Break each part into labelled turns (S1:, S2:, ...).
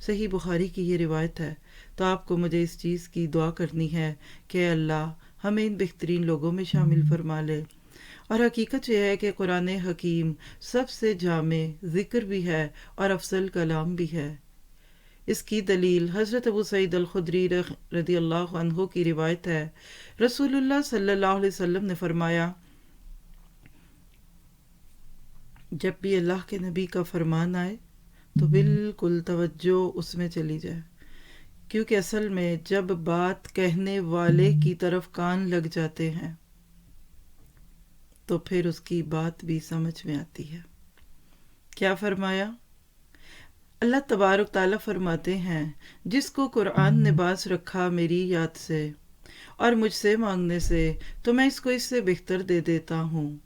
S1: صحیح بخاری کی یہ روایت ہے، تو آپ کو مجھے اس چیز کی دعا کرنی ہے کہ اللہ ہمیں ان بہترین لوگوں میں شامل فرما لے۔ اور حقیقت یہ ہے کہ قرآن حکیم سب سے جامع ذکر بھی ہے اور افضل کلام بھی ہے۔ اس کی دلیل حضرت ابو سعید الخدری رضی اللہ عنہ کی روایت ہے، رسول اللہ صلی اللہ علیہ وسلم نے فرمایا، جب بھی اللہ کے نبی کا فرمان آئے تو بالکل توجہ اس میں چلی جائے، کیونکہ اصل میں جب بات کہنے والے کی طرف کان لگ جاتے ہیں تو پھر اس کی بات بھی سمجھ میں آتی ہے۔ کیا فرمایا؟ اللہ تبارک تعالیٰ فرماتے ہیں، جس کو قرآن نے باز رکھا میری یاد سے اور مجھ سے مانگنے سے، تو میں اس کو اس سے بہتر دے دیتا ہوں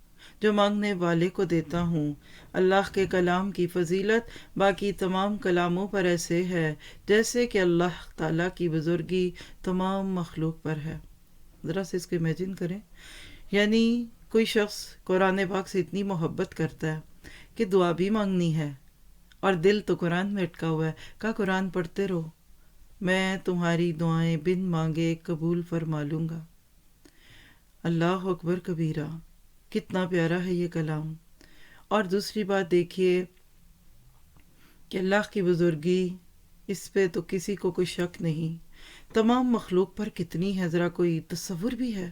S1: جو مانگنے والے کو دیتا ہوں۔ اللہ کے کلام کی فضیلت باقی تمام کلاموں پر ایسے ہے جیسے کہ اللہ تعالیٰ کی بزرگی تمام مخلوق پر ہے۔ ذرا سے اس کو امیجن کریں، یعنی کوئی شخص قرآن پاک سے اتنی محبت کرتا ہے کہ دعا بھی مانگنی ہے اور دل تو قرآن میں اٹکا ہوا ہے، کہا قرآن پڑھتے رہو، میں تمہاری دعائیں بن مانگے قبول فرما لوں گا۔ اللہ اکبر کبیرہ، کتنا پیارا ہے یہ کلام۔ اور دوسری بات دیکھیے کہ اللہ کی بزرگی، اس پہ تو کسی کو کوئی شک نہیں، تمام مخلوق پر کتنی ہے، ذرا کوئی تصور بھی ہے؟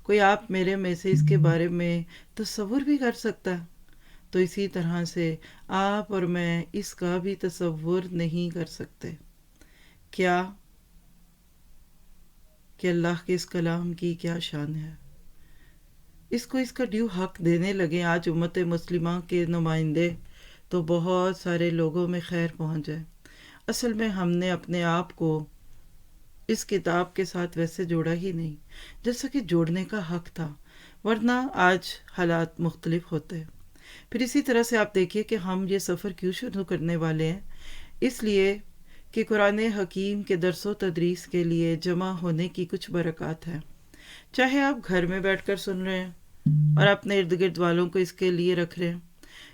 S1: کوئی آپ میرے میں سے اس کے بارے میں تصور بھی کر سکتا ہے؟ تو اسی طرح سے آپ اور میں اس کا بھی تصور نہیں کر سکتے۔ کیا کہ اللہ کے اس کلام کی کیا شان ہے، اس کو اس کا ڈیو حق دینے لگے آج امت مسلمہ کے نمائندے، تو بہت سارے لوگوں میں خیر پہنچ جائے۔ اصل میں ہم نے اپنے آپ کو اس کتاب کے ساتھ ویسے جوڑا ہی نہیں جیسا کہ جوڑنے کا حق تھا، ورنہ آج حالات مختلف ہوتے۔ پھر اسی طرح سے آپ دیکھیے کہ ہم یہ سفر کیوں شروع کرنے والے ہیں، اس لیے کہ قرآن حکیم کے درس و تدریس کے لیے جمع ہونے کی کچھ برکات ہیں۔ چاہے آپ گھر میں بیٹھ کر سن رہے ہیں اور اپنے ارد گرد والوں کو اس کے لیے رکھ رہے ہیں،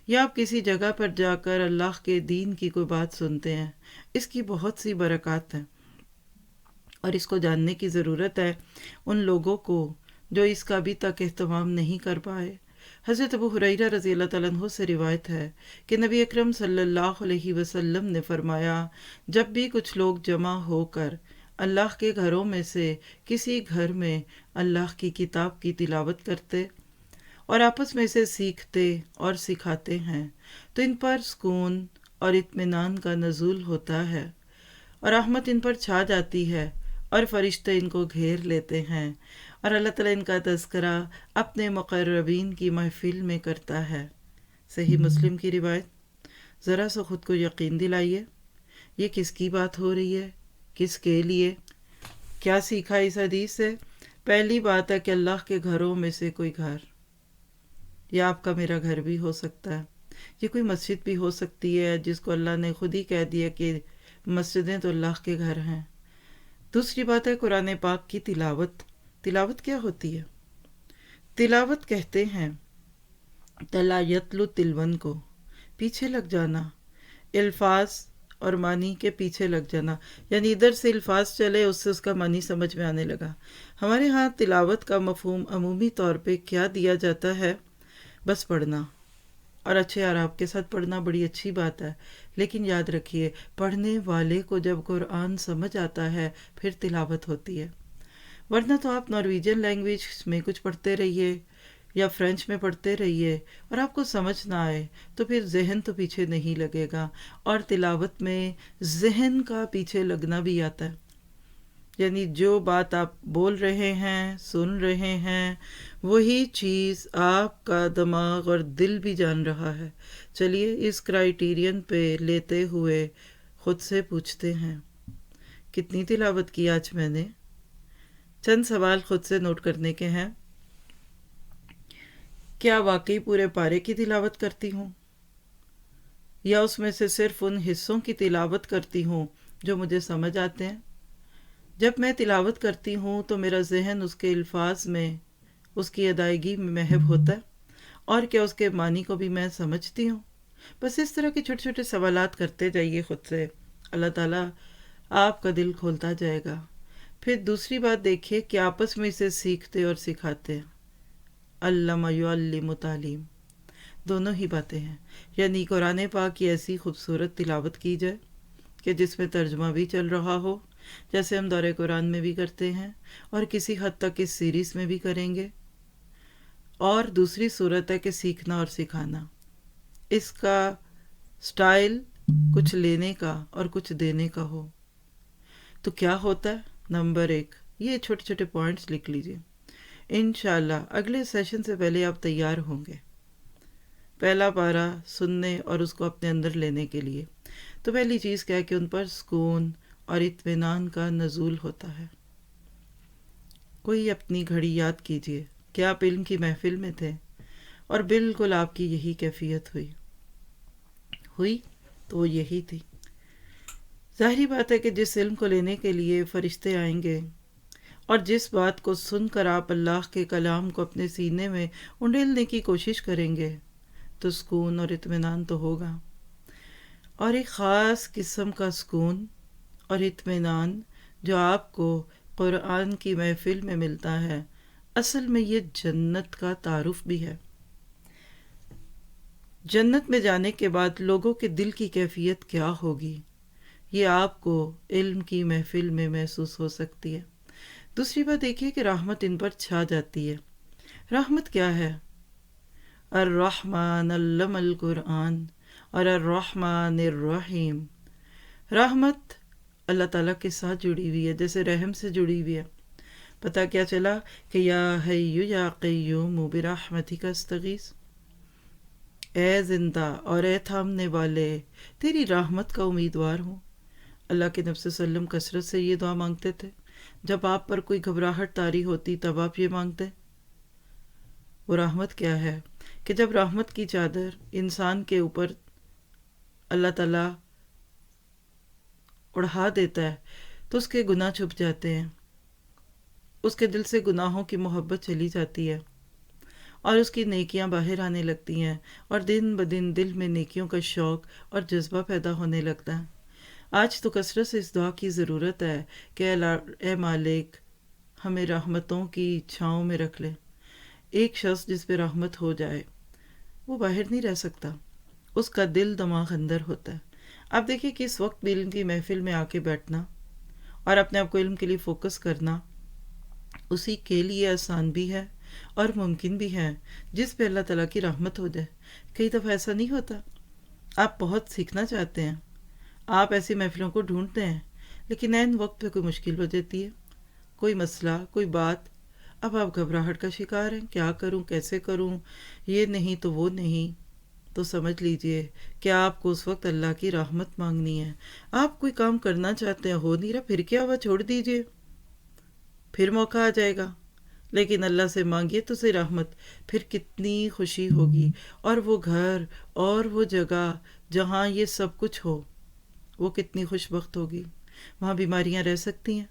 S1: یا آپ کسی جگہ پر جا کر اللہ کے دین کی کوئی بات سنتے ہیں، اس کی بہت سی برکات ہیں، اور اس کو جاننے کی ضرورت ہے ان لوگوں کو جو اس کا ابھی تک اہتمام نہیں کر پائے۔ حضرت ابو ہریرہ رضی اللہ تعالیٰ عنہ سے روایت ہے کہ نبی اکرم صلی اللہ علیہ وسلم نے فرمایا، جب بھی کچھ لوگ جمع ہو کر اللہ کے گھروں میں سے کسی گھر میں اللہ کی کتاب کی تلاوت کرتے اور آپس میں سے سیکھتے اور سکھاتے ہیں، تو ان پر سکون اور اطمینان کا نزول ہوتا ہے اور رحمت ان پر چھا جاتی ہے اور فرشتے ان کو گھیر لیتے ہیں، اور اللہ تعالیٰ ان کا تذکرہ اپنے مقربین کی محفل میں کرتا ہے۔ صحیح مسلم کی روایت۔ ذرا سا خود کو یقین دلائیے، یہ کس کی بات ہو رہی ہے، کس کے لیے، کیا سیکھا اس حدیث سے؟ پہلی بات ہے کہ اللہ کے گھروں میں سے کوئی گھر، یا آپ کا میرا گھر بھی ہو سکتا ہے، یہ کوئی مسجد بھی ہو سکتی ہے جس کو اللہ نے خود ہی کہہ دیا کہ مسجدیں تو اللہ کے گھر ہیں۔ دوسری بات ہے قرآن پاک کی تلاوت۔ تلاوت کیا ہوتی ہے؟ تلاوت کہتے ہیں تلا یتلو تلون کو، پیچھے لگ جانا، الفاظ اور معنی کے پیچھے لگ جانا، یعنی ادھر سے الفاظ چلے اس سے اس کا معنی سمجھ میں آنے لگا۔ ہمارے ہاں تلاوت کا مفہوم عمومی طور پہ کیا دیا جاتا ہے؟ بس پڑھنا، اور اچھے اعراب کے ساتھ پڑھنا بڑی اچھی بات ہے، لیکن یاد رکھیے پڑھنے والے کو جب قرآن سمجھ آتا ہے پھر تلاوت ہوتی ہے، ورنہ تو آپ نارویجن لینگویج میں کچھ پڑھتے رہیے یا فرینچ میں پڑھتے رہیے اور آپ کو سمجھ نہ آئے تو پھر ذہن تو پیچھے نہیں لگے گا، اور تلاوت میں ذہن کا پیچھے لگنا بھی آتا ہے، یعنی جو بات آپ بول رہے ہیں، سن رہے ہیں، وہی چیز آپ کا دماغ اور دل بھی جان رہا ہے۔ چلیے اس کرائیٹیرین پہ لیتے ہوئے خود سے پوچھتے ہیں کتنی تلاوت کی آج میں نے؟ چند سوال خود سے نوٹ کرنے کے ہیں۔ کیا واقعی پورے پارے کی تلاوت کرتی ہوں، یا اس میں سے صرف ان حصوں کی تلاوت کرتی ہوں جو مجھے سمجھ آتے ہیں؟ جب میں تلاوت کرتی ہوں تو میرا ذہن اس کے الفاظ میں، اس کی ادائیگی میں محو ہوتا ہے، اور کیا اس کے معنی کو بھی میں سمجھتی ہوں؟ بس اس طرح کے چھوٹے چھوٹے سوالات کرتے جائیے خود سے، اللہ تعالیٰ آپ کا دل کھولتا جائے گا۔ پھر دوسری بات دیکھیے کہ آپس میں اسے سیکھتے اور سکھاتے ہیں، علم یعلم تعلیم، دونوں ہی باتیں ہیں۔ یعنی قرآن پاک کی ایسی خوبصورت تلاوت کی جائے کہ جس میں ترجمہ بھی چل رہا ہو، جیسے ہم دورہ قرآن میں بھی کرتے ہیں اور کسی حد تک اس سیریز میں بھی کریں گے۔ اور دوسری صورت ہے کہ سیکھنا اور سکھانا، اس کا سٹائل کچھ لینے کا اور کچھ دینے کا ہو تو کیا ہوتا ہے؟ نمبر 1، یہ چھوٹے چھوٹے پوائنٹس لکھ لیجئے، انشاءاللہ اگلے سیشن سے پہلے آپ تیار ہوں گے پہلا پارہ سننے اور اس کو اپنے اندر لینے کے لیے۔ تو پہلی چیز کیا ہے کہ ان پر سکون اور اطمینان کا نزول ہوتا ہے۔ کوئی اپنی گھڑی یاد کیجئے کہ آپ علم کی محفل میں تھے اور بالکل آپ کی یہی کیفیت ہوئی تو وہ یہی تھی۔ ظاہری بات ہے کہ جس علم کو لینے کے لیے فرشتے آئیں گے اور جس بات کو سن کر آپ اللہ کے کلام کو اپنے سینے میں انڈیلنے کی کوشش کریں گے تو سکون اور اطمینان تو ہوگا، اور ایک خاص قسم کا سکون اور اطمینان جو آپ کو قرآن کی محفل میں ملتا ہے، اصل میں یہ جنت کا تعارف بھی ہے۔ جنت میں جانے کے بعد لوگوں کے دل کی کیفیت کیا ہوگی، یہ آپ کو علم کی محفل میں محسوس ہو سکتی ہے۔ دوسری بات دیکھیے کہ رحمت ان پر چھا جاتی ہے۔ رحمت کیا ہے؟ الرحمن علم القرآن اور الرحمن الرحیم۔ رحمت اللہ تعالیٰ کے ساتھ جڑی ہوئی ہے، جیسے رحم سے جڑی ہوئی ہے۔ پتہ کیا چلا کہ یا حی یا قیوم برحمتک استغیث، اے زندہ اور اے تھامنے والے، تیری رحمت کا امیدوار ہوں۔ اللہ کے نبی صلی اللہ علیہ وسلم کثرت سے یہ دعا مانگتے تھے، جب آپ پر کوئی گھبراہٹ طاری ہوتی تب آپ یہ مانگتے۔ وہ رحمت کیا ہے کہ جب رحمت کی چادر انسان کے اوپر اللہ تعالیٰ اڑھا دیتا ہے تو اس کے گناہ چھپ جاتے ہیں، اس کے دل سے گناہوں کی محبت چلی جاتی ہے اور اس کی نیکیاں باہر آنے لگتی ہیں، اور دن بدن دل میں نیکیوں کا شوق اور جذبہ پیدا ہونے لگتا ہے۔ آج تو کثرت سے اس دعا کی ضرورت ہے کہ اے مالک ہمیں رحمتوں کی چھاؤں میں رکھ لے۔ ایک شخص جس پہ رحمت ہو جائے وہ باہر نہیں رہ سکتا، اس کا دل دماغ اندر ہوتا ہے۔ آپ دیکھیں کہ اس وقت بھی علم کی محفل میں آ کے بیٹھنا اور اپنے آپ کو علم کے لیے فوکس کرنا اسی کے لیے آسان بھی ہے اور ممکن بھی ہے جس پہ اللہ تعالیٰ کی رحمت ہو جائے۔ کئی دفعہ ایسا نہیں ہوتا، آپ بہت سیکھنا چاہتے ہیں، آپ ایسی محفلوں کو ڈھونڈتے ہیں، لیکن عین وقت پہ کوئی مشکل ہو جاتی ہے، کوئی مسئلہ، کوئی بات، اب آپ گھبراہٹ کا شکار ہیں، کیا کروں، کیسے کروں، یہ نہیں تو وہ نہیں۔ تو سمجھ لیجئے کہ آپ کو اس وقت اللہ کی رحمت مانگنی ہے۔ آپ کوئی کام کرنا چاہتے ہیں، ہو نہیں رہا، پھر کیا ہوا، چھوڑ دیجئے، پھر موقع آ جائے گا۔ لیکن اللہ سے مانگیے تو سے رحمت، پھر کتنی خوشی ہوگی، اور وہ گھر اور وہ جگہ جہاں یہ سب کچھ ہو وہ کتنی خوش بخت ہوگی۔ وہاں بیماریاں رہ سکتی ہیں،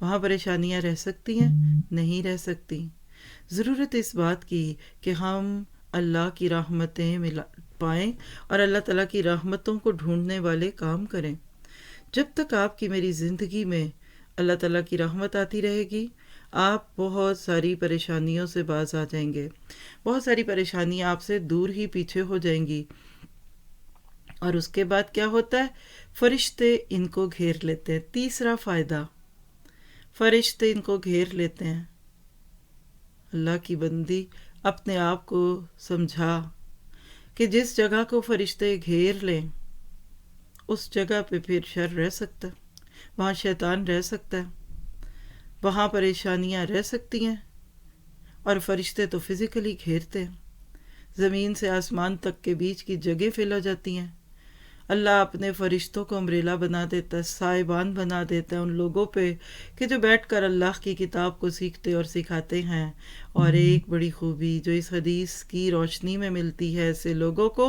S1: وہاں پریشانیاں رہ سکتی ہیں؟ نہیں رہ سکتی۔ ضرورت اس بات کی کہ ہم اللہ کی رحمتیں پائیں اور اللہ تعالیٰ کی رحمتوں کو ڈھونڈنے والے کام کریں۔ جب تک آپ کی میری زندگی میں اللہ تعالیٰ کی رحمت آتی رہے گی، آپ بہت ساری پریشانیوں سے باز آ جائیں گے، بہت ساری پریشانیاں آپ سے دور ہی پیچھے ہو جائیں گی۔ اور اس کے بعد کیا ہوتا ہے؟ فرشتے ان کو گھیر لیتے ہیں۔ تیسرا فائدہ، فرشتے ان کو گھیر لیتے ہیں۔ اللہ کی بندی اپنے آپ کو سمجھا کہ جس جگہ کو فرشتے گھیر لیں اس جگہ پہ پھر شر رہ سکتا ہے، وہاں شیطان رہ سکتا ہے، وہاں پریشانیاں رہ سکتی ہیں، اور فرشتے تو فزیکلی گھیرتے ہیں، زمین سے آسمان تک کے بیچ کی جگہ فل ہو جاتی ہیں۔ اللہ اپنے فرشتوں کو امبریلا بنا دیتا ہے، سائبان بنا دیتا ہے ان لوگوں پہ کہ جو بیٹھ کر اللہ کی کتاب کو سیکھتے اور سکھاتے ہیں۔ اور ایک بڑی خوبی جو اس حدیث کی روشنی میں ملتی ہے ایسے لوگوں کو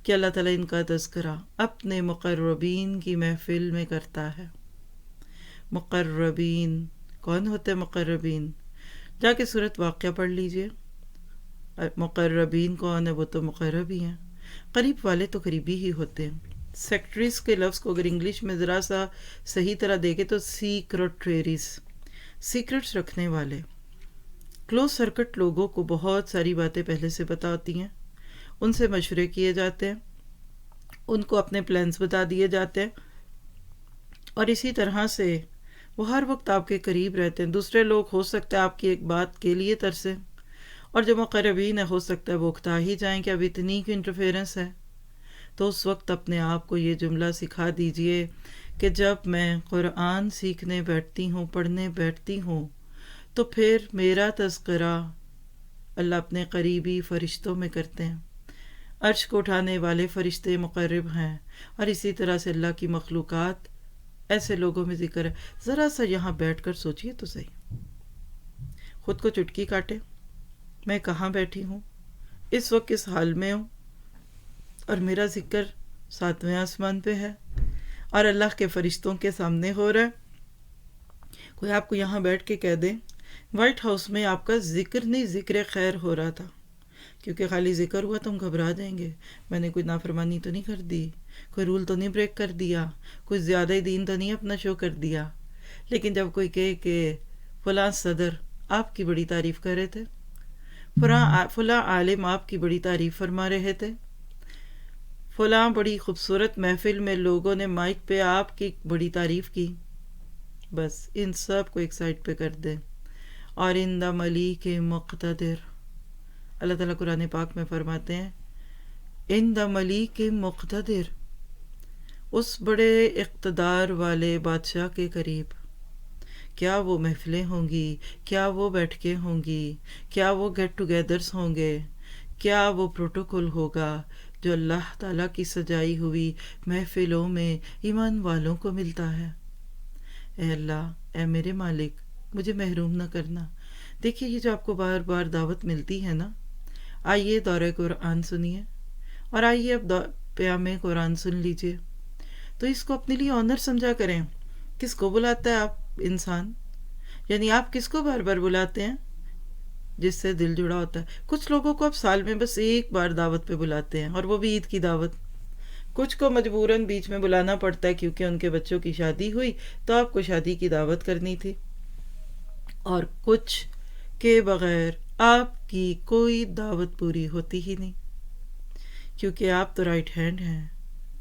S1: کہ اللہ تعالیٰ ان کا تذکرہ اپنے مقربین کی محفل میں کرتا ہے۔ مقربین کون ہوتے ہیں؟ مقربین جا کے سورۃ واقعہ پڑھ لیجئے۔ مقربین کون ہے؟ وہ تو مقرب ہی ہیں، قریب والے تو قریبی ہی ہوتے ہیں۔ سیکٹریز کے لفظ کو اگر انگلش میں ذرا سا صحیح طرح دیکھیں تو سیکرٹریز، سیکرٹس رکھنے والے. کلوز سرکٹ لوگوں کو بہت ساری باتیں پہلے سے پتہ ہوتی ہیں، ان سے مشورے کیے جاتے ہیں، ان کو اپنے پلانز بتا دیے جاتے ہیں، اور اسی طرح سے وہ ہر وقت آپ کے قریب رہتے ہیں. دوسرے لوگ ہو سکتا ہے آپ کی ایک بات کے لیے ترسیں، اور جو مقربین ہے ہو سکتا ہے وہ اکتا ہی جائیں کہ اب اتنی کی انٹرفیرنس ہے. تو اس وقت اپنے آپ کو یہ جملہ سکھا دیجئے کہ جب میں قرآن سیکھنے بیٹھتی ہوں، پڑھنے بیٹھتی ہوں، تو پھر میرا تذکرہ اللہ اپنے قریبی فرشتوں میں کرتے ہیں. عرش کو اٹھانے والے فرشتے مقرب ہیں، اور اسی طرح سے اللہ کی مخلوقات ایسے لوگوں میں ذکر ہے. ذرا سا یہاں بیٹھ کر سوچئے تو صحیح، خود کو چٹکی کاٹے، میں کہاں بیٹھی ہوں، اس وقت کس حال میں ہوں، اور میرا ذکر 7ویں آسمان پہ ہے اور اللہ کے فرشتوں کے سامنے ہو رہا ہے. کوئی آپ کو یہاں بیٹھ کے کہہ دے وائٹ ہاؤس میں آپ کا ذکر نہیں، ذکر خیر ہو رہا تھا، کیونکہ خالی ذکر ہوا تو ہم گھبرا جائیں گے، میں نے کوئی نافرمانی تو نہیں کر دی، کوئی رول تو نہیں بریک کر دیا، کوئی زیادہ دین تو نہیں اپنا شو کر دیا. لیکن جب کوئی کہے کہ فلاں صدر آپ کی بڑی تعریف کر رہے تھے، فلاں عالم آپ کی بڑی تعریف فرما رہے تھے، فلاں بڑی خوبصورت محفل میں لوگوں نے مائک پہ آپ کی بڑی تعریف کی، بس ان سب کو ایک سائڈ پہ کر دیں. اور ان دا ملیک مقتدر، اللہ تعالیٰ قرآن پاک میں فرماتے ہیں ان دا ملیک مقتدر، اس بڑے اقتدار والے بادشاہ کے قریب کیا وہ محفلیں ہوں گی، کیا وہ بیٹھکیں ہوں گی، کیا وہ گیٹ ٹوگیدرز ہوں گے، کیا وہ پروٹوکول ہوگا جو اللہ تعالیٰ کی سجائی ہوئی محفلوں میں ایمان والوں کو ملتا ہے. اے اللہ، اے میرے مالک، مجھے محروم نہ کرنا. دیکھیے یہ جو آپ کو بار بار دعوت ملتی ہے نا، آئیے دورہ قرآن سنیے، اور آئیے اب پیام قرآن سن لیجئے. تو اس کو اپنے لیے آنر سمجھا کریں. کس کو بلاتا ہے آپ انسان، یعنی آپ کس کو بار بار بلاتے ہیں؟ جس سے دل جڑا ہوتا ہے. کچھ لوگوں کو آپ سال میں بس ایک بار دعوت پہ بلاتے ہیں، اور وہ بھی عید کی دعوت. کچھ کو مجبوراً بیچ میں بلانا پڑتا ہے کیونکہ ان کے بچوں کی شادی ہوئی تو آپ کو شادی کی دعوت کرنی تھی، اور کچھ کے بغیر آپ کی کوئی دعوت پوری ہوتی ہی نہیں، کیونکہ آپ تو رائٹ ہینڈ ہیں،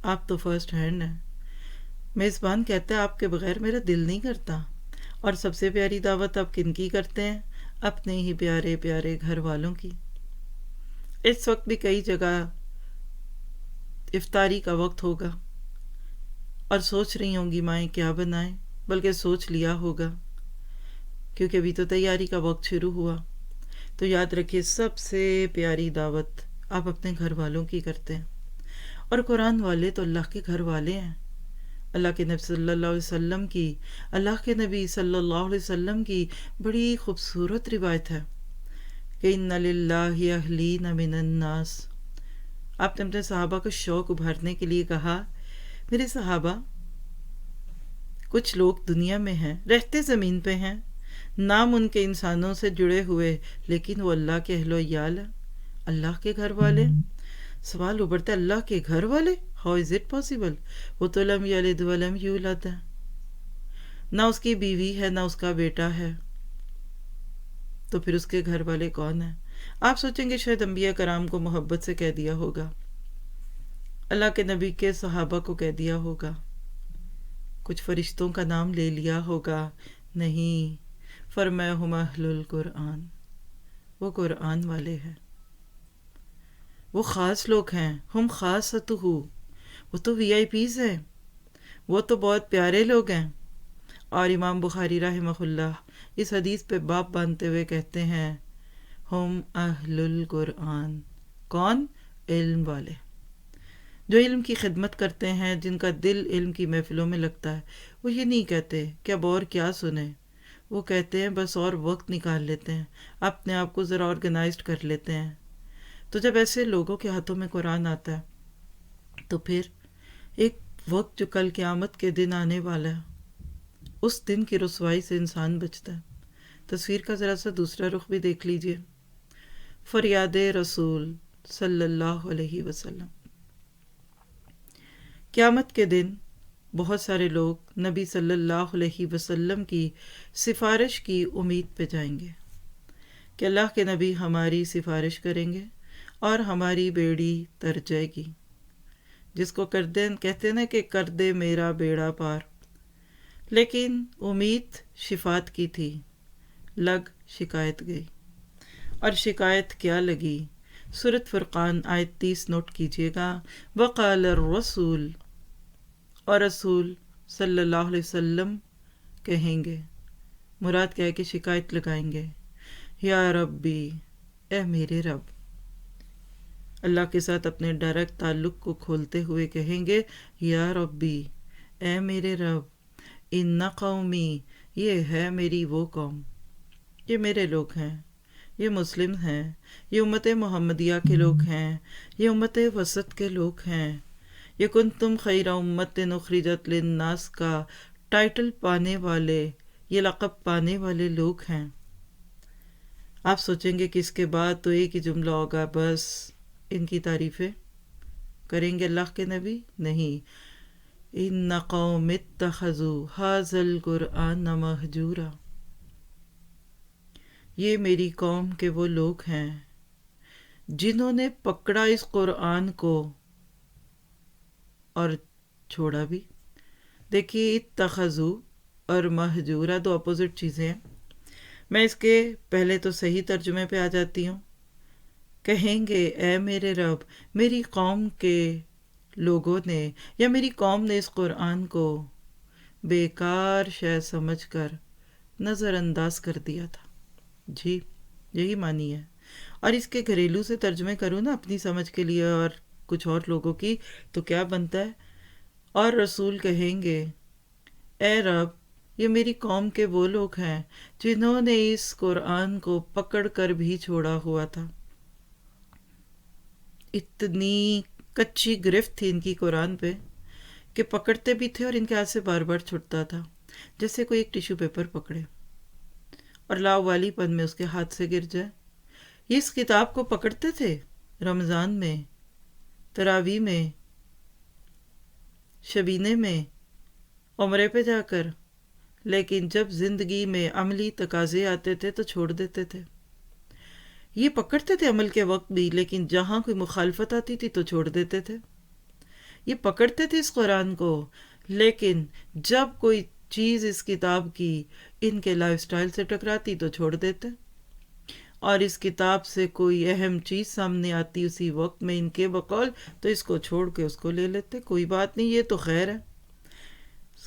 S1: آپ تو فرسٹ ہینڈ ہیں. میزبان کہتا ہے آپ کے بغیر میرا دل نہیں کرتا. اور سب سے پیاری دعوت آپ کن کی کرتے ہیں؟ اپنے ہی پیارے پیارے گھر والوں کی. اس وقت بھی کئی جگہ افطاری کا وقت ہوگا اور سوچ رہی ہوں گی مائیں کیا بنائیں، بلکہ سوچ لیا ہوگا کیونکہ ابھی تو تیاری کا وقت شروع ہوا. تو یاد رکھیے سب سے پیاری دعوت آپ اپنے گھر والوں کی کرتے ہیں. اور قرآن والے تو اللہ کے گھر والے ہیں. اللہ کے نبی صلی اللہ علیہ وسلم کی اللہ کے نبی صلی اللہ علیہ وسلم کی بڑی خوبصورت روایت ہے کہ ان للہ اہلین من الناس. آپ نے اپنے صحابہ کا شوق ابھارنے کے لیے کہا میرے صحابہ، کچھ لوگ دنیا میں ہیں، رہتے زمین پہ ہیں، نام ان کے انسانوں سے جڑے ہوئے، لیکن وہ اللہ کے اہل و عیال ہیں، اللہ کے گھر والے. سوال ابھرتا ہے اللہ کے گھر والے، ہاؤ از اٹ پاسبل؟ وہ تو لم یلد ولم یولد ہے، نہ اس کی بیوی ہے نہ اس کا بیٹا ہے، تو پھر اس کے گھر والے کون ہیں؟ آپ سوچیں گے شاید انبیاء کرام کو محبت سے کہہ دیا ہوگا، اللہ کے نبی کے صحابہ کو کہہ دیا ہوگا، کچھ فرشتوں کا نام لے لیا ہوگا. نہیں، فرمایا ہم اہل القرآن، وہ قرآن والے ہیں، وہ خاص لوگ ہیں. ہم خاصتہ، وہ تو وی آئی پیز ہیں، وہ تو بہت پیارے لوگ ہیں. اور امام بخاری رحمہ اللہ اس حدیث پہ باب باندھتے ہوئے کہتے ہیں ہم اہل القرآن. کون؟ علم والے، جو علم کی خدمت کرتے ہیں، جن کا دل علم کی محفلوں میں لگتا ہے. وہ یہ نہیں کہتے کہ اب اور کیا سنیں، وہ کہتے ہیں بس اور وقت نکال لیتے ہیں، اپنے آپ کو ذرا آرگنائزڈ کر لیتے ہیں. تو جب ایسے لوگوں کے ہاتھوں میں قرآن آتا ہے تو پھر ایک وقت جو کل قیامت کے دن آنے والا ہے، اس دن کی رسوائی سے انسان بچتا ہے. تصویر کا ذرا سا دوسرا رخ بھی دیکھ لیجئے. فریاد رسول صلی اللہ علیہ وسلم. قیامت کے دن بہت سارے لوگ نبی صلی اللہ علیہ وسلم کی سفارش کی امید پہ جائیں گے کہ اللہ کے نبی ہماری سفارش کریں گے اور ہماری بیڑی تر جائے گی، جس کو کہتے ہیں نا کہ کر دے میرا بیڑا پار۔ لیکن امید شفاعت کی تھی، لگ شکایت گئی۔ اور شکایت کیا لگی؟ سورۃ فرقان آیت 30 نوٹ کیجیے گا۔ وقال الرسول، اور رسول صلی اللہ علیہ وسلم کہیں گے، مراد کیا ہے کہ شکایت لگائیں گے، یا ربی، اے میرے رب۔ اللہ کے ساتھ اپنے ڈائریکٹ تعلق کو کھولتے ہوئے کہیں گے، یا ربی، اے میرے رب، ان قومی، یہ ہے میری وہ قوم، یہ میرے لوگ ہیں، یہ مسلم ہیں، یہ امت محمدیہ کے لوگ ہیں، یہ امت وسط کے لوگ ہیں، یہ کنتم خیر امت اخرجت للناس کا ٹائٹل پانے والے، یہ لقب پانے والے لوگ ہیں۔ آپ سوچیں گے کہ اس کے بعد تو ایک ہی جملہ ہوگا، بس ان کی تعریفیں کریں گے اللہ کے نبی؟ نہیں، ان قوم اتخذوا ھذا القرآن مہجورا، یہ میری قوم کے وہ لوگ ہیں جنہوں نے پکڑا اس قرآن کو اور چھوڑا بھی۔ دیکھیے، اتخذوا اور مہجورا دو اپوزٹ چیزیں ہیں۔ میں اس کے پہلے تو صحیح ترجمے پہ آ جاتی ہوں۔ کہیں گے، اے میرے رب، میری قوم کے لوگوں نے یا میری قوم نے اس قرآن کو بیکار شے سمجھ کر نظر انداز کر دیا تھا۔ جی، یہی معنی ہے۔ اور اس کے گھریلو سے ترجمے کروں نا اپنی سمجھ کے لیے اور کچھ اور لوگوں کی، تو کیا بنتا ہے؟ اور رسول کہیں گے، اے رب، یہ میری قوم کے وہ لوگ ہیں جنہوں نے اس قرآن کو پکڑ کر بھی چھوڑا ہوا تھا۔ اتنی کچی گرفت تھی ان کی قرآن پہ کہ پکڑتے بھی تھے اور ان کے ہاتھ سے بار بار چھٹتا تھا، جیسے کوئی ایک ٹیشو پیپر پکڑے اور لاوالی پن میں اس کے ہاتھ سے گر جائے۔ یہ اس کتاب کو پکڑتے تھے رمضان میں، تراویح میں، شبینے میں، عمرے پہ جا کر، لیکن جب زندگی میں عملی تقاضے آتے تھے تو چھوڑ دیتے تھے۔ یہ پکڑتے تھے عمل کے وقت بھی، لیکن جہاں کوئی مخالفت آتی تھی تو چھوڑ دیتے تھے۔ یہ پکڑتے تھے اس قرآن کو، لیکن جب کوئی چیز اس کتاب کی ان کے لائف سٹائل سے ٹکراتی تو چھوڑ دیتے، اور اس کتاب سے کوئی اہم چیز سامنے آتی اسی وقت میں ان کے بقول، تو اس کو چھوڑ کے اس کو لے لیتے۔ کوئی بات نہیں، یہ تو خیر ہے،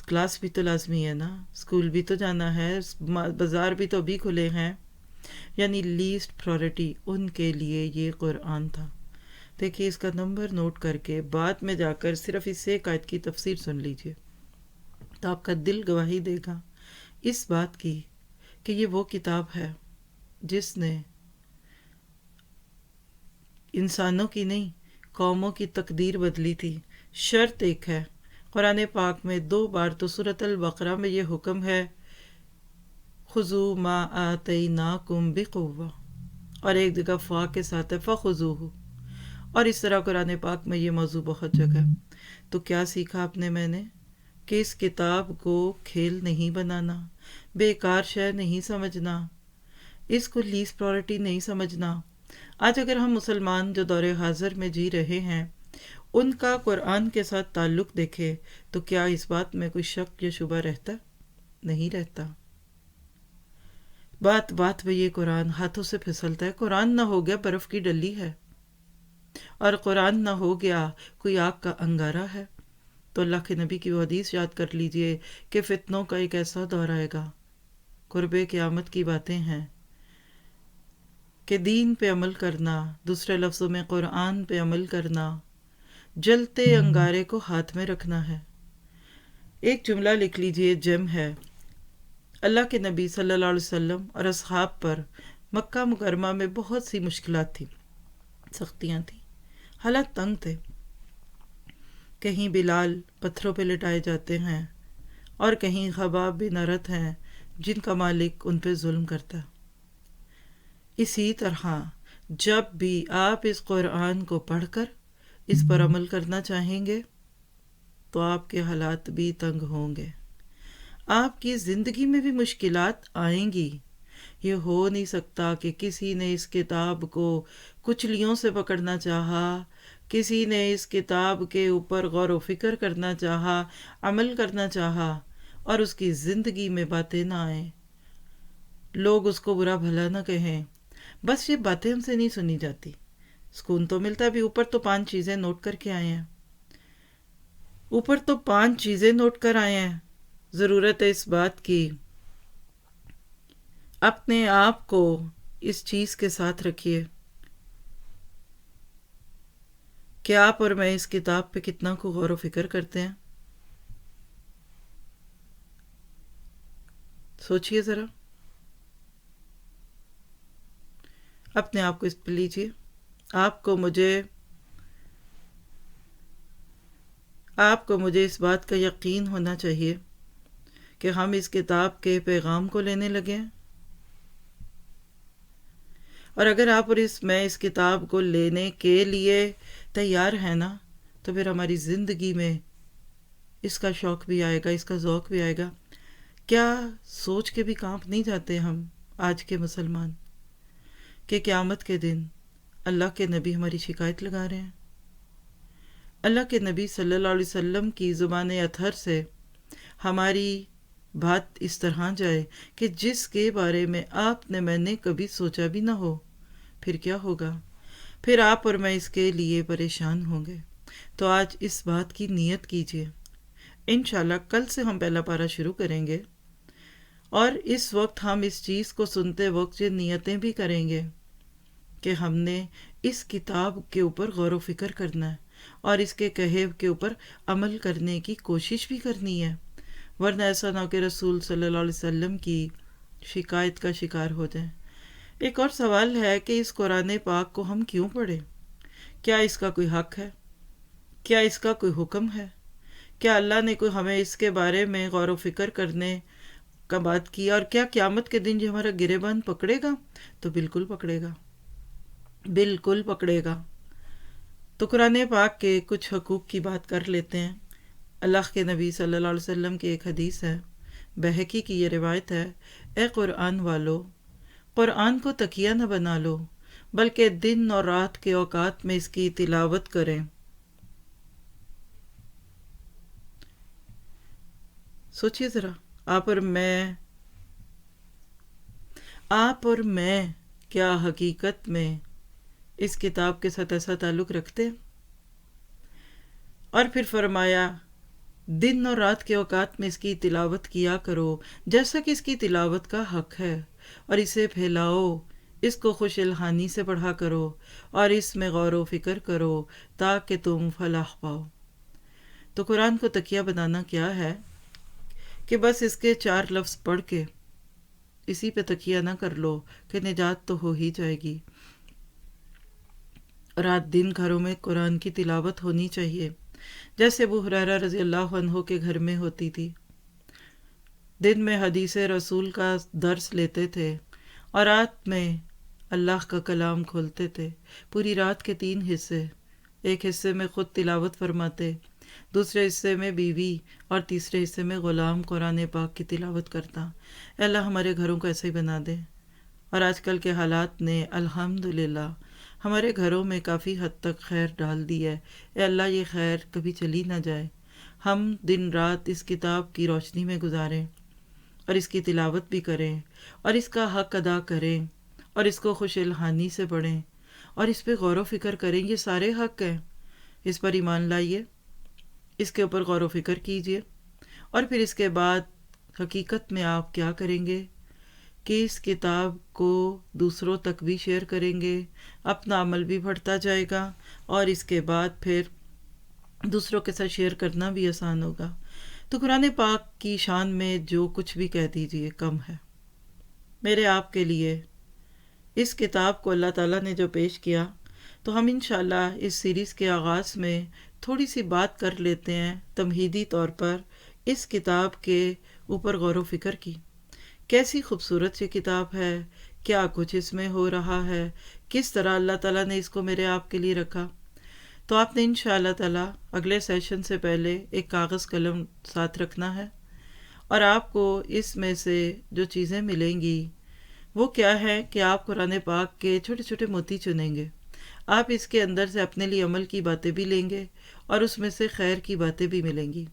S1: کلاس بھی تو لازمی ہے نا، اسکول بھی تو جانا ہے، بازار بھی تو ابھی کھلے ہیں۔ یعنی لیسٹ پرائرٹی ان کے لیے یہ قرآن تھا۔ دیکھیے، اس کا نمبر نوٹ کر کے بعد میں جا کر صرف اس ایک آیت کی تفسیر سن لیجئے تو آپ کا دل گواہی دے گا اس بات کی کہ یہ وہ کتاب ہے جس نے انسانوں کی نہیں، قوموں کی تقدیر بدلی تھی۔ شرط ایک ہے، قرآن پاک میں 2 بار تو سورۃ البقرہ میں یہ حکم ہے، خذوا ما آتیناکم بقوہ، اور ایک جگہ فا کے ساتھ ہے فخذوہ، اور اس طرح قرآن پاک میں یہ موضوع بہت جگہ۔ تو کیا سیکھا آپ نے؟ میں نے کہ اس کتاب کو کھیل نہیں بنانا، بیکار شے نہیں سمجھنا، اس کو لیسٹ پرائرٹی نہیں سمجھنا۔ آج اگر ہم مسلمان جو دور حاضر میں جی رہے ہیں ان کا قرآن کے ساتھ تعلق دیکھے تو کیا اس بات میں کوئی شک یا شبہ رہتا؟ نہیں رہتا۔ بات بات میں یہ قرآن ہاتھوں سے پھسلتا ہے۔ قرآن نہ ہو گیا برف کی ڈلی ہے، اور قرآن نہ ہو گیا کوئی آگ کا انگارہ ہے، تو اللہ کے نبی کی وہ حدیث یاد کر لیجئے کہ فتنوں کا ایک ایسا دور آئے گا، قرب قیامت کی باتیں ہیں، کہ دین پہ عمل کرنا، دوسرے لفظوں میں قرآن پہ عمل کرنا، جلتے انگارے کو ہاتھ میں رکھنا ہے۔ ایک جملہ لکھ لیجئے، جم ہے، اللہ کے نبی صلی اللہ علیہ وسلم اور اصحاب پر مکہ مکرمہ میں بہت سی مشکلات تھیں، سختیاں تھیں، حالات تنگ تھے۔ کہیں بلال پتھروں پہ لٹائے جاتے ہیں اور کہیں خباب بن ارت ہیں جن کا مالک ان پہ ظلم کرتا۔ اسی طرح جب بھی آپ اس قرآن کو پڑھ کر اس پر عمل کرنا چاہیں گے تو آپ کے حالات بھی تنگ ہوں گے، آپ کی زندگی میں بھی مشکلات آئیں گی۔ یہ ہو نہیں سکتا کہ کسی نے اس کتاب کو کچلیوں سے پکڑنا چاہا، کسی نے اس کتاب کے اوپر غور و فکر کرنا چاہا، عمل کرنا چاہا، اور اس کی زندگی میں باتیں نہ آئیں، لوگ اس کو برا بھلا نہ کہیں۔ بس یہ باتیں ہم سے نہیں سنی جاتی، سکون تو ملتا بھی، اوپر تو 5 چیزیں نوٹ کر کے آئے ہیں، اوپر تو 5 چیزیں نوٹ کر آئے ہیں۔ ضرورت ہے اس بات کی، اپنے آپ کو اس چیز کے ساتھ رکھیے کہ آپ اور میں اس کتاب پہ کتنا کو غور و فکر کرتے ہیں۔ سوچئے ذرا، اپنے آپ کو اس پہ لیجئے۔ آپ کو مجھے اس بات کا یقین ہونا چاہیے کہ ہم اس کتاب کے پیغام کو لینے لگے ہیں، اور اگر آپ اور میں اس کتاب کو لینے کے لیے تیار ہیں نا، تو پھر ہماری زندگی میں اس کا شوق بھی آئے گا، اس کا ذوق بھی آئے گا۔ کیا سوچ کے بھی کانپ نہیں جاتے ہم آج کے مسلمان کہ قیامت کے دن اللہ کے نبی ہماری شکایت لگا رہے ہیں؟ اللہ کے نبی صلی اللہ علیہ وسلم کی زبان اطہر سے ہماری بات اس طرح جائے کہ جس کے بارے میں آپ نے میں نے کبھی سوچا بھی نہ ہو، پھر کیا ہوگا؟ پھر آپ اور میں اس کے لیے پریشان ہوں گے۔ تو آج اس بات کی نیت کیجئے، انشاءاللہ کل سے ہم پہلا پارہ شروع کریں گے، اور اس وقت ہم اس چیز کو سنتے وقت یہ نیتیں بھی کریں گے کہ ہم نے اس کتاب کے اوپر غور و فکر کرنا ہے، اور اس کے کہے کے اوپر عمل کرنے کی کوشش بھی کرنی ہے، ورنہ ایسا نہ ہو کہ رسول صلی اللہ علیہ وسلم کی شکایت کا شکار ہو جائیں۔ ایک اور سوال ہے کہ اس قرآن پاک کو ہم کیوں پڑھیں؟ کیا اس کا کوئی حق ہے؟ کیا اس کا کوئی حکم ہے؟ کیا اللہ نے کوئی ہمیں اس کے بارے میں غور و فکر کرنے کا بات کیا؟ اور کیا قیامت کے دن جو ہمارا گریبان پکڑے گا؟ تو بالکل پکڑے گا، بالکل پکڑے گا۔ تو قرآن پاک کے کچھ حقوق کی بات کر لیتے ہیں۔ اللہ کے نبی صلی اللہ علیہ وسلم کی ایک حدیث ہے، بہقی کی یہ روایت ہے، اے قرآن والو، قرآن کو تکیہ نہ بنا لو، بلکہ دن اور رات کے اوقات میں اس کی تلاوت کریں۔ سوچئے ذرا، آپ اور میں کیا حقیقت میں اس کتاب کے ساتھ ایسا تعلق رکھتے ہیں؟ اور پھر فرمایا دن اور رات کے اوقات میں اس کی تلاوت کیا کرو جیسا کہ اس کی تلاوت کا حق ہے، اور اسے پھیلاؤ، اس کو خوش الحانی سے پڑھا کرو، اور اس میں غور و فکر کرو تاکہ تم فلاح پاؤ۔ تو قرآن کو تکیہ بنانا کیا ہے کہ بس اس کے 4 لفظ پڑھ کے اسی پہ تکیہ نہ کر لو کہ نجات تو ہو ہی جائے گی۔ رات دن گھروں میں قرآن کی تلاوت ہونی چاہیے، جیسے ابو ہریرہ رضی اللہ عنہ کے گھر میں ہوتی تھی۔ دن میں حدیث رسول کا درس لیتے تھے، اور رات میں اللہ کا کلام کھولتے تھے۔ پوری رات کے 3 حصے، ایک حصے میں خود تلاوت فرماتے، دوسرے حصے میں بیوی، اور تیسرے حصے میں غلام قرآن پاک کی تلاوت کرتا۔ اے اللہ ہمارے گھروں کو ایسے ہی بنا دے۔ اور آج کل کے حالات نے الحمدللہ ہمارے گھروں میں کافی حد تک خیر ڈال دی ہے۔ اے اللہ یہ خیر کبھی چلی نہ جائے، ہم دن رات اس کتاب کی روشنی میں گزاریں، اور اس کی تلاوت بھی کریں، اور اس کا حق ادا کریں، اور اس کو خوش الحانی سے پڑھیں، اور اس پہ غور و فکر کریں۔ یہ سارے حق ہیں، اس پر ایمان لائیے، اس کے اوپر غور و فکر کیجئے، اور پھر اس کے بعد حقیقت میں آپ کیا کریں گے کہ اس کتاب کو دوسروں تک بھی شیئر کریں گے، اپنا عمل بھی بڑھتا جائے گا، اور اس کے بعد پھر دوسروں کے ساتھ شیئر کرنا بھی آسان ہوگا۔ تو قرآن پاک کی شان میں جو کچھ بھی کہہ دیجئے کم ہے۔ میرے آپ کے لیے اس کتاب کو اللہ تعالیٰ نے جو پیش کیا، تو ہم انشاءاللہ اس سیریز کے آغاز میں تھوڑی سی بات کر لیتے ہیں تمہیدی طور پر اس کتاب کے اوپر غور و فکر کی۔ کیسی خوبصورت یہ کتاب ہے، کیا کچھ اس میں ہو رہا ہے، کس طرح اللہ تعالیٰ نے اس کو میرے آپ کے لیے رکھا۔ تو آپ نے انشاءاللہ تعالیٰ اگلے سیشن سے پہلے ایک کاغذ قلم ساتھ رکھنا ہے، اور آپ کو اس میں سے جو چیزیں ملیں گی وہ کیا ہے کہ آپ قرآن پاک کے چھوٹے چھوٹے موتی چنیں گے. آپ اس کے اندر سے اپنے لیے عمل کی باتیں بھی لیں گے اور اس میں سے خیر کی باتیں بھی ملیں گی.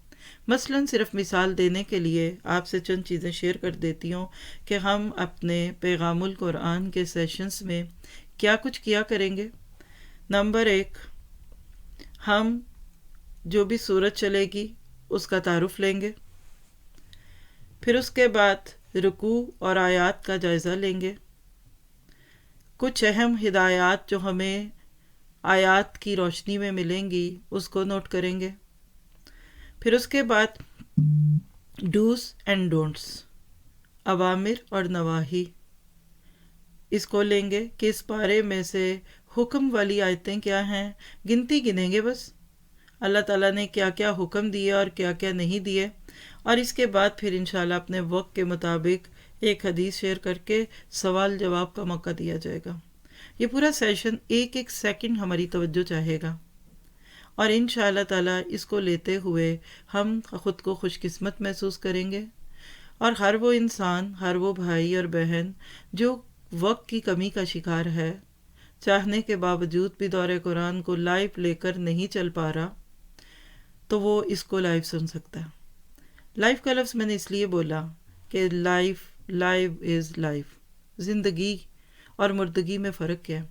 S1: مثلاً صرف مثال دینے کے لیے آپ سے چند چیزیں شیئر کر دیتی ہوں کہ ہم اپنے پیغام القرآن کے سیشنز میں کیا کچھ کیا کریں گے. نمبر 1، ہم جو بھی صورت چلے گی اس کا تعارف لیں گے. پھر اس کے بعد رکوع اور آیات کا جائزہ لیں گے. کچھ اہم ہدایات جو ہمیں آیات کی روشنی میں ملیں گی اس کو نوٹ کریں گے. پھر اس کے بعد ڈوز اینڈ ڈونٹس، اوامر اور نواہی، اس کو لیں گے کہ اس پارے میں سے حکم والی آیتیں کیا ہیں، گنتی گنیں گے بس، اللہ تعالیٰ نے کیا کیا حکم دیے اور کیا کیا نہیں دیے. اور اس کے بعد پھر انشاءاللہ اپنے وقت کے مطابق ایک حدیث شیئر کر کے سوال جواب کا موقع دیا جائے گا. یہ پورا سیشن ایک ایک سیکنڈ ہماری توجہ چاہے گا، اور انشاءاللہ تعالیٰ اس کو لیتے ہوئے ہم خود کو خوش قسمت محسوس کریں گے. اور ہر وہ انسان، ہر وہ بھائی اور بہن جو وقت کی کمی کا شکار ہے، چاہنے کے باوجود بھی دور قرآن کو لائیو لے کر نہیں چل پا رہا، تو وہ اس کو لائیو سن سکتا ہے. لائیو کا لفظ میں نے اس لیے بولا کہ لائیو از لائف. زندگی اور مردگی میں فرق کیا ہے؟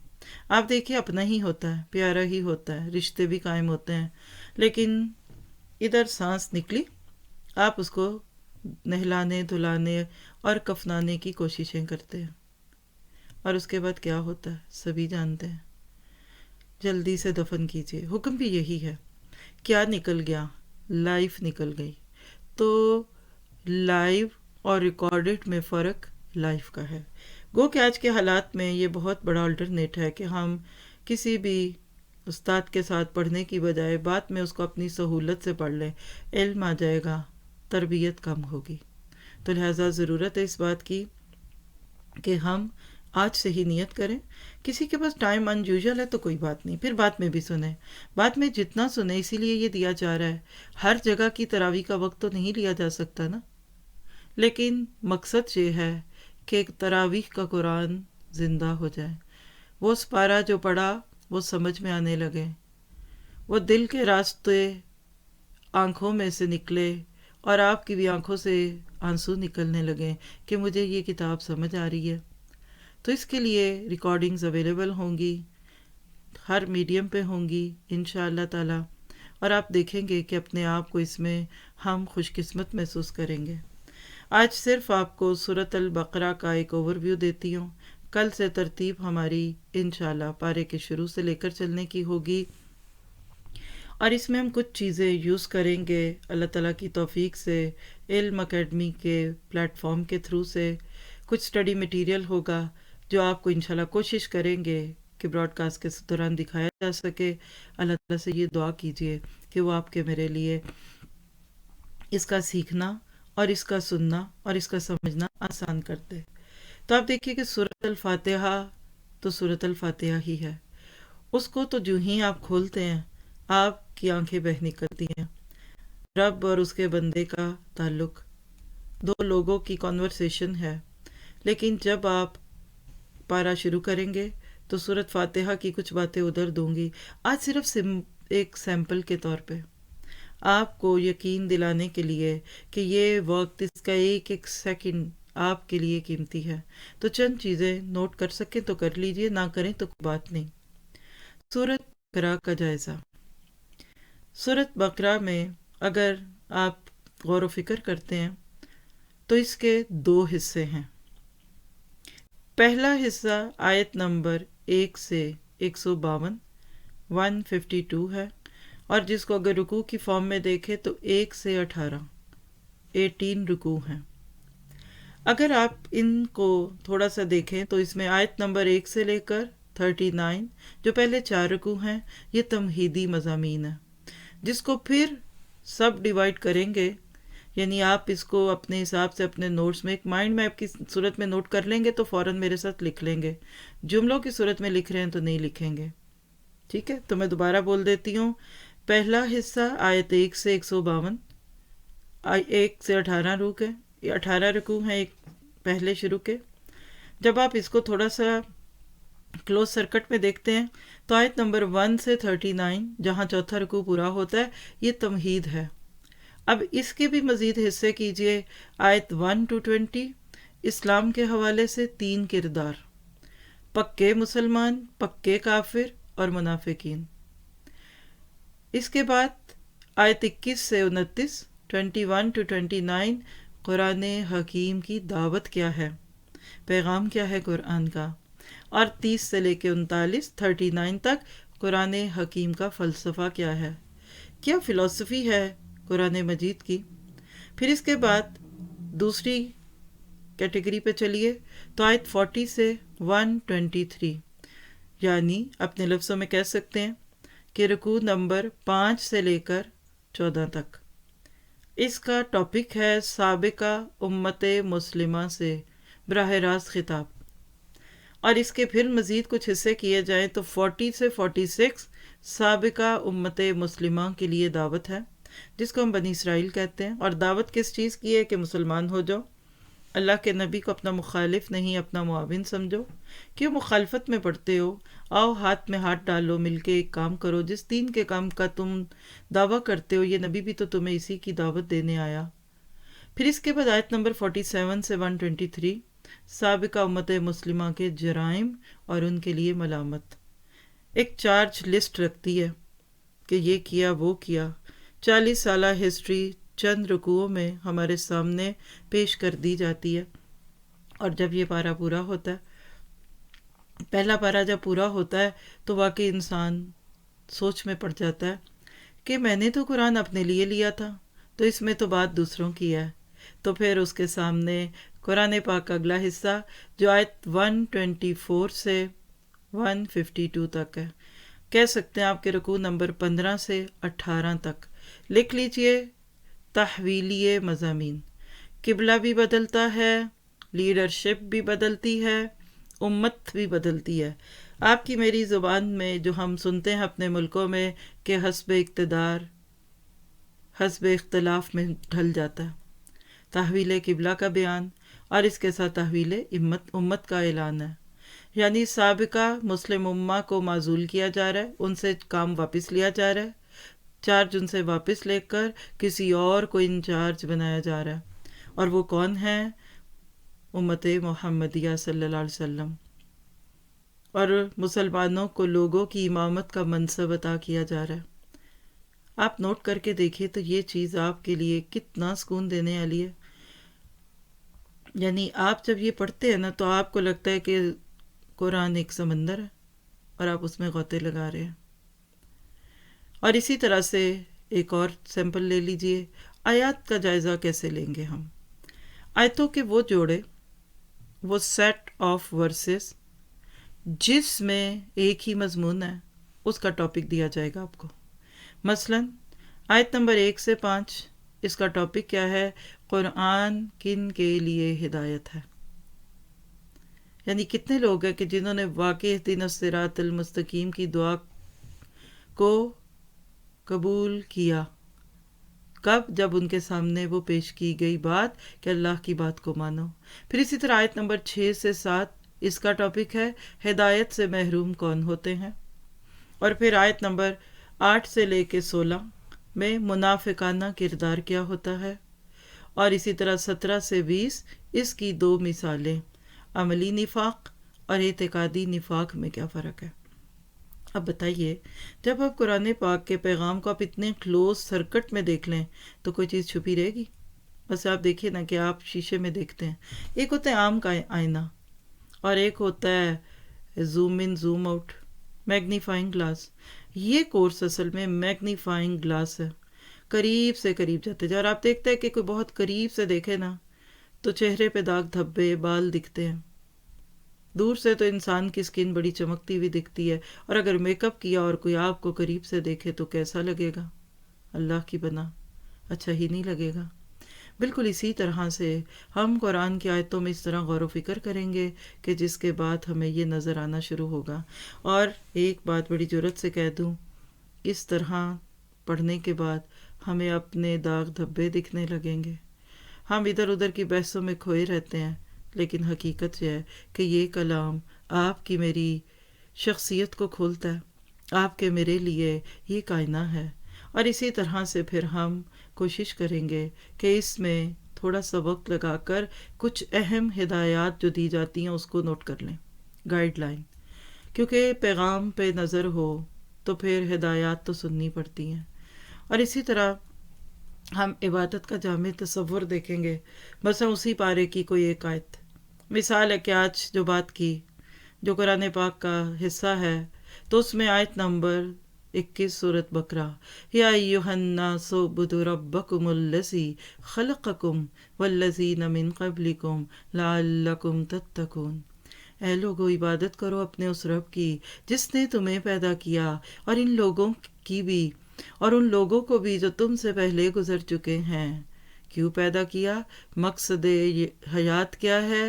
S1: آپ دیکھیں، اپنا ہی ہوتا ہے، پیارا ہی ہوتا ہے، رشتے بھی قائم ہوتے ہیں، لیکن ادھر سانس نکلی، آپ اس کو نہلانے دھلانے اور کفنانے کی کوششیں کرتے ہیں، اور اس کے بعد کیا ہوتا ہے سبھی جانتے ہیں. جلدی سے دفن کیجیے. حکم بھی یہی ہے. کیا نکل گیا؟ لائف نکل گئی. تو لائیو اور ریکارڈڈ میں فرق لائف کا ہے. گو کہ آج کے حالات میں یہ بہت بڑا الٹرنیٹ ہے کہ ہم کسی بھی استاد کے ساتھ پڑھنے کی بجائے بعد میں اس کو اپنی سہولت سے پڑھ لیں، علم آ جائے گا، تربیت کم ہوگی. تو لہٰذا ضرورت ہے اس بات کی کہ ہم آج سے ہی نیت کریں. کسی کے پاس ٹائم انیوژل ہے تو کوئی بات نہیں، پھر بعد میں بھی سنیں. بعد میں جتنا سنیں، اسی لیے یہ دیا جا رہا ہے. ہر جگہ کی تراویح کا وقت تو نہیں لیا جا سکتا نا، لیکن مقصد یہ ہے کہ تراویح کا قرآن زندہ ہو جائے. وہ سپارہ جو پڑھا وہ سمجھ میں آنے لگے، وہ دل کے راستے آنکھوں میں سے نکلے، اور آپ کی بھی آنکھوں سے آنسو نکلنے لگے کہ مجھے یہ کتاب سمجھ آ رہی ہے. تو اس کے لیے ریکارڈنگز اویلیبل ہوں گی، ہر میڈیم پہ ہوں گی انشاءاللہ تعالی، اور آپ دیکھیں گے کہ اپنے آپ کو اس میں ہم خوش قسمت محسوس کریں گے. آج صرف آپ کو سورۃ البقرہ کا ایک اوور ویو دیتی ہوں. کل سے ترتیب ہماری انشاءاللہ پارے کے شروع سے لے کر چلنے کی ہوگی، اور اس میں ہم کچھ چیزیں یوز کریں گے اللہ تعالیٰ کی توفیق سے. علم اکیڈمی کے پلیٹ فارم کے تھرو سے کچھ اسٹڈی مٹیریل ہوگا جو آپ کو انشاءاللہ کوشش کریں گے کہ براڈ کاسٹ کے دوران دکھایا جا سکے. اللہ تعالیٰ سے یہ دعا کیجیے کہ وہ آپ کے میرے لیے اس کا سیکھنا اور اس کا سننا اور اس کا سمجھنا آسان کر دے. تو آپ دیکھیے کہ سورۃ الفاتحہ تو سورۃ الفاتحہ ہی ہے. اس کو تو جو ہی آپ کھولتے ہیں آپ کی آنکھیں بہہ نکلتی ہیں. رب اور اس کے بندے کا تعلق، دو لوگوں کی کنورسیشن ہے. لیکن جب آپ پارا شروع کریں گے تو سورۃ فاتحہ کی کچھ باتیں ادھر دوں گی. آج صرف ایک سیمپل کے طور پہ آپ کو یقین دلانے کے لیے کہ یہ وقت، اس کا ایک ایک سیکنڈ آپ کے لیے قیمتی ہے. تو چند چیزیں نوٹ کر سکیں تو کر لیجئے، نہ کریں تو کوئی بات نہیں. سورۃ بقرہ کا جائزہ. سورۃ بقرہ میں اگر آپ غور و فکر کرتے ہیں تو اس کے دو حصے ہیں. پہلا حصہ آیت نمبر 1 سے 152 152 ہے، اور جس کو اگر رکوع کی فارم میں دیکھیں تو 1 سے 18 رکوع ہیں. اگر آپ ان کو تھوڑا سا دیکھیں تو اس میں آیت نمبر 1 سے لے کر 39 جو پہلے 4 رکوع ہیں، یہ تمہیدی مضامین ہیں، جس کو پھر سب ڈیوائیڈ کریں گے. یعنی آپ اس کو اپنے حساب سے اپنے نوٹس میں ایک مائنڈ میپ کی صورت میں نوٹ کر لیں گے تو فوراً میرے ساتھ لکھ لیں گے. جملوں کی صورت میں لکھ رہے ہیں تو نہیں لکھیں گے، ٹھیک ہے، تو میں دوبارہ بول دیتی ہوں. پہلا حصہ آیت 1 سے 152، 1 سے 18 رکوع ہے، یہ 18 رکوع ہیں ایک پہلے شروع کے. جب آپ اس کو تھوڑا سا کلوز سرکٹ میں دیکھتے ہیں تو آیت نمبر 1 سے 39 جہاں چوتھا رکوع پورا ہوتا ہے یہ تمہید ہے. اب اس کے بھی مزید حصے کیجئے. آیت 1 to 20 اسلام کے حوالے سے 3 کردار: پکے مسلمان، پکے کافر اور منافقین. اس کے بعد آیت 21 سے 29 21 to 29 قرآن حکیم کی دعوت کیا ہے، پیغام کیا ہے قرآن کا. اور 30 سے لے کے 39 تک قرآن حکیم کا فلسفہ کیا ہے، کیا فلسفی ہے قرآن مجید کی. پھر اس کے بعد دوسری کیٹیگری پہ چلیے تو آیت 40 سے 123، یعنی اپنے لفظوں میں کہہ سکتے ہیں کہ رکوع نمبر 5 سے لے کر 14 تک. اس کا ٹاپک ہے سابقہ امت مسلمہ سے براہ راست خطاب. اور اس کے پھر مزید کچھ حصے کیے جائیں تو 40 سے 46 سابقہ امت مسلمہ کے لیے دعوت ہے، جس کو ہم بنی اسرائیل کہتے ہیں. اور دعوت کس چیز کی ہے؟ کہ مسلمان ہو جاؤ، اللہ کے نبی کو اپنا مخالف نہیں اپنا معاون سمجھو. کیوں مخالفت میں پڑتے ہو؟ آؤ ہاتھ میں ہاتھ ڈالو، مل کے ایک کام کرو. جس دین کے کام کا تم دعویٰ کرتے ہو یہ نبی بھی تو تمہیں اسی کی دعوت دینے آیا. پھر اس کے بعد آیت نمبر 47 سے 123 سابقہ امت مسلمہ کے جرائم اور ان کے لیے ملامت. ایک چارج لسٹ رکھتی ہے کہ یہ کیا وہ کیا. 40 سالہ ہسٹری چند رکوعوں میں ہمارے سامنے پیش کر دی جاتی ہے. اور جب یہ پارہ پورا ہوتا ہے، پہلا پارہ جب پورا ہوتا ہے تو واقعی انسان سوچ میں پڑ جاتا ہے کہ میں نے تو قرآن اپنے لیے لیا تھا، تو اس میں تو بات دوسروں کی ہے. تو پھر اس کے سامنے قرآن پاک کا اگلا حصہ جو آیت 124 سے 152 تک ہے. کہہ سکتے ہیں آپ کے رکوع نمبر 15 سے 18 تک. لکھ لیجئے تحویلی مضامین. قبلہ بھی بدلتا ہے، لیڈرشپ بھی بدلتی ہے، امت بھی بدلتی ہے. آپ کی میری زبان میں جو ہم سنتے ہیں اپنے ملکوں میں کہ حسب اقتدار حسب اختلاف میں ڈھل جاتا ہے. تحویل قبلہ کا بیان اور اس کے ساتھ تحویل امت کا اعلان ہے. یعنی سابقہ مسلم امہ کو معزول کیا جا رہا ہے، ان سے کام واپس لیا جا رہا ہے، چارج ان سے واپس لے کر کسی اور کو انچارج بنایا جا رہا ہے. اور وہ کون ہے؟ امت محمدیہ صلی اللہ علیہ وسلم. اور مسلمانوں کو لوگوں کی امامت کا منصب عطا کیا جا رہا ہے. آپ نوٹ کر کے دیکھیے تو یہ چیز آپ کے لیے کتنا سکون دینے والی ہے. یعنی آپ جب یہ پڑھتے ہیں نا تو آپ کو لگتا ہے کہ قرآن ایک سمندر ہے اور آپ اس میں غوطے لگا رہے ہیں. اور اسی طرح سے ایک اور سیمپل لے لیجئے. آیات کا جائزہ کیسے لیں گے ہم؟ آیتوں کے وہ جوڑے، وہ سیٹ آف ورسز جس میں ایک ہی مضمون ہے، اس کا ٹاپک دیا جائے گا آپ کو. مثلا آیت نمبر 1 سے 5 اس کا ٹاپک کیا ہے؟ قرآن کن کے لیے ہدایت ہے. یعنی کتنے لوگ ہیں کہ جنہوں نے واقعی اہدنا الصراط المستقیم کی دعا کو قبول کیا. کب؟ جب ان کے سامنے وہ پیش کی گئی بات کہ اللہ کی بات کو مانو. پھر اسی طرح آیت نمبر 6 سے 7 اس کا ٹاپک ہے ہدایت سے محروم کون ہوتے ہیں. اور پھر آیت نمبر 8 سے لے کے 16 میں منافقانہ کردار کیا ہوتا ہے. اور اسی طرح 17 سے 20 اس کی 2 مثالیں، عملی نفاق اور اعتقادی نفاق میں کیا فرق ہے. اب بتائیے، جب آپ قرآن پاک کے پیغام کو آپ اتنے کلوز سرکٹ میں دیکھ لیں تو کوئی چیز چھپی رہے گی؟ بس آپ دیکھیے نا کہ آپ شیشے میں دیکھتے ہیں، ایک ہوتا ہے آم کا آئینہ اور ایک ہوتا ہے zoom in zoom out magnifying glass. یہ کورس اصل میں میگنیفائنگ گلاس ہے. قریب سے قریب جاتے جا، اور آپ دیکھتے ہیں کہ کوئی بہت قریب سے دیکھے نا تو چہرے پہ داغ دھبے بال دکھتے ہیں. دور سے تو انسان کی سکن بڑی چمکتی ہوئی دکھتی ہے، اور اگر میک اپ کیا اور کوئی آپ کو قریب سے دیکھے تو کیسا لگے گا؟ اللہ کی بنا اچھا ہی نہیں لگے گا. بالکل اسی طرح سے ہم قرآن کی آیتوں میں اس طرح غور و فکر کریں گے کہ جس کے بعد ہمیں یہ نظر آنا شروع ہوگا. اور ایک بات بڑی جرات سے کہہ دوں، اس طرح پڑھنے کے بعد ہمیں اپنے داغ دھبے دکھنے لگیں گے. ہم ادھر ادھر کی بحثوں میں کھوئے رہتے ہیں، لیکن حقیقت یہ ہے کہ یہ کلام آپ کی میری شخصیت کو کھولتا ہے، آپ کے میرے لیے یہ کائنہ ہے. اور اسی طرح سے پھر ہم کوشش کریں گے کہ اس میں تھوڑا سا وقت لگا کر کچھ اہم ہدایات جو دی جاتی ہیں اس کو نوٹ کر لیں، گائیڈ لائن. کیونکہ پیغام پہ نظر ہو تو پھر ہدایات تو سننی پڑتی ہیں. اور اسی طرح ہم عبادت کا جامع تصور دیکھیں گے. مثلا اسی پارے کی کوئی ایک آیت، مثال ہے کہ آج جو بات کی جو قرآن پاک کا حصہ ہے، تو اس میں آیت نمبر 21 سورۃ بقرہ، یا ایھا الناس اعبدوا ربکم الذی خلقکم والذین من قبلکم لعلکم تتقون. اے لوگو، عبادت کرو اپنے اس رب کی جس نے تمہیں پیدا کیا اور ان لوگوں کی بھی، اور ان لوگوں کو بھی جو تم سے پہلے گزر چکے ہیں. کیوں پیدا کیا؟ مقصد حیات کیا ہے؟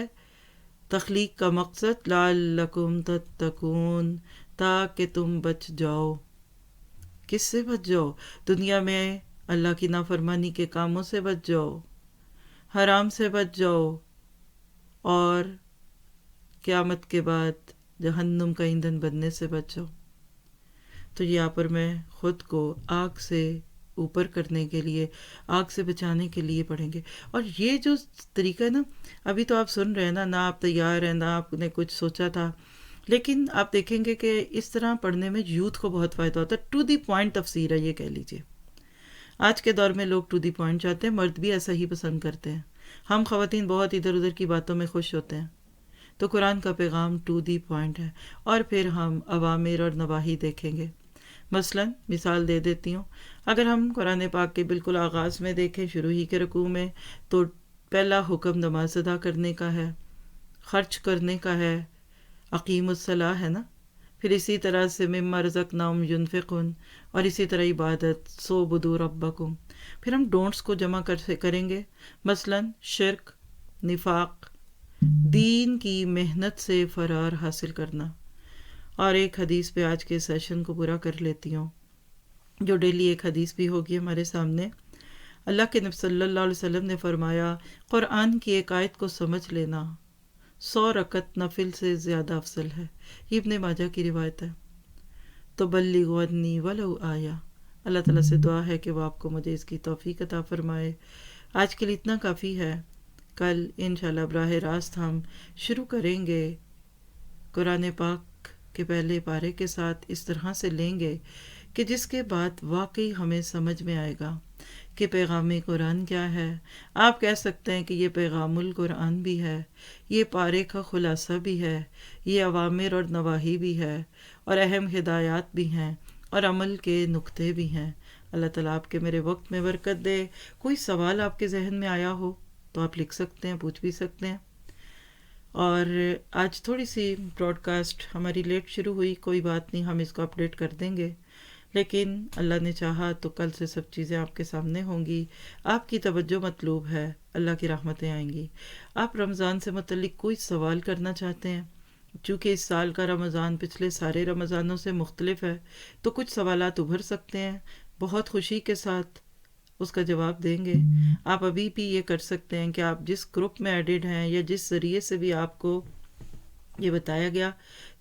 S1: تخلیق کا مقصد لعلکم تتقون، تاکہ تم بچ جاؤ. کس سے بچ جاؤ؟ دنیا میں اللہ کی نافرمانی کے کاموں سے بچ جاؤ، حرام سے بچ جاؤ، اور قیامت کے بعد جہنم کا ایندھن بننے سے بچ جاؤ. تو یہاں پر میں خود کو آگ سے اوپر کرنے کے لیے، آگ سے بچانے کے لیے پڑھیں گے. اور یہ جو طریقہ ہے نا، ابھی تو آپ سن رہے ہیں نہ آپ تیار ہیں، نہ آپ نے کچھ سوچا تھا، لیکن آپ دیکھیں گے کہ اس طرح پڑھنے میں یوتھ کو بہت فائدہ ہوتا ہے. ٹو دی پوائنٹ تفسیر ہے یہ کہہ لیجئے. آج کے دور میں لوگ ٹو دی پوائنٹ چاہتے ہیں، مرد بھی ایسا ہی پسند کرتے ہیں. ہم خواتین بہت ادھر ادھر کی باتوں میں خوش ہوتے ہیں. تو قرآن کا پیغام ٹو دی پوائنٹ ہے. اور پھر ہم اوامر اور نواہی دیکھیں گے. مثلا مثال دے دیتی ہوں، اگر ہم قرآن پاک کے بالکل آغاز میں دیکھیں، شروع ہی کے رکوع میں، تو پہلا حکم نماز ادا کرنے کا ہے، خرچ کرنے کا ہے، اقیم الصلاۃ ہے نا. پھر اسی طرح سے مما رزقناہم ینفقون، اور اسی طرح عبادت سوبدوا ربکم. پھر ہم ڈونٹس کو جمع کریں گے. مثلا شرک، نفاق، دین کی محنت سے فرار حاصل کرنا. اور ایک حدیث پہ آج کے سیشن کو پورا کر لیتی ہوں، جو ڈیلی ایک حدیث بھی ہوگی ہمارے سامنے. اللہ کے نبی صلی اللہ علیہ وسلم نے فرمایا، قرآن کی ایک آیت کو سمجھ لینا 100 رکعت نفل سے زیادہ افضل ہے. یہ ابن ماجہ کی روایت ہے. تو بلغوا عنی ولو آیا. اللہ تعالیٰ سے دعا ہے کہ وہ آپ کو مجھے اس کی توفیق عطا فرمائے. آج کے لیے اتنا کافی ہے. کل انشاءاللہ براہ راست ہم شروع کریں گے قرآن پاک کے پہلے پارے کے ساتھ، اس طرح سے لیں گے کہ جس کے بعد واقعی ہمیں سمجھ میں آئے گا کہ پیغام قرآن کیا ہے. آپ کہہ سکتے ہیں کہ یہ پیغام القرآن بھی ہے، یہ پارے کا خلاصہ بھی ہے، یہ اوامر اور نواہی بھی ہے، اور اہم ہدایات بھی ہیں، اور عمل کے نقطے بھی ہیں. اللہ تعالیٰ آپ کے میرے وقت میں برکت دے. کوئی سوال آپ کے ذہن میں آیا ہو تو آپ لکھ سکتے ہیں، پوچھ بھی سکتے ہیں. اور آج تھوڑی سی براڈ کاسٹ ہماری لیٹ شروع ہوئی، کوئی بات نہیں، ہم اس کو اپڈیٹ کر دیں گے. لیکن اللہ نے چاہا تو کل سے سب چیزیں آپ کے سامنے ہوں گی. آپ کی توجہ مطلوب ہے، اللہ کی رحمتیں آئیں گی. آپ رمضان سے متعلق کوئی سوال کرنا چاہتے ہیں؟ چونکہ اس سال کا رمضان پچھلے سارے رمضانوں سے مختلف ہے، تو کچھ سوالات ابھر سکتے ہیں. بہت خوشی کے ساتھ اس کا جواب دیں گے. آپ ابھی بھی یہ کر سکتے ہیں کہ آپ جس گروپ میں ایڈڈ ہیں یا جس ذریعے سے بھی آپ کو یہ بتایا گیا،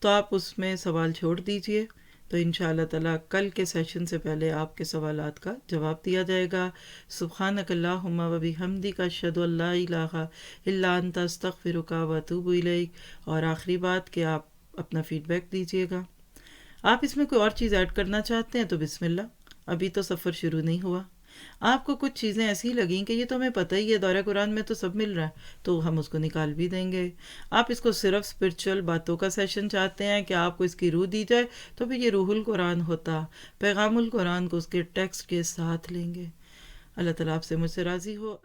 S1: تو آپ اس میں سوال چھوڑ دیجئے. تو انشاءاللہ تعالیٰ کل کے سیشن سے پہلے آپ کے سوالات کا جواب دیا جائے گا. سبحانک اللہم و بحمدک اشہد ان لا الہ الا انت استغفرک و اتوب الیک. اور آخری بات کہ آپ اپنا فیڈ بیک دیجئے گا. آپ اس میں کوئی اور چیز ایڈ کرنا چاہتے ہیں تو بسم اللہ، ابھی تو سفر شروع نہیں ہوا. آپ کو کچھ چیزیں ایسی لگیں کہ یہ تو ہمیں پتہ ہی ہے، دورہ قرآن میں تو سب مل رہا ہے، تو ہم اس کو نکال بھی دیں گے. آپ اس کو صرف اسپرچل باتوں کا سیشن چاہتے ہیں کہ آپ کو اس کی روح دی جائے، تو پھر یہ روح القرآن ہوتا. پیغام القرآن کو اس کے ٹیکسٹ کے ساتھ لیں گے. اللہ تعالیٰ آپ سے مجھ سے راضی ہو.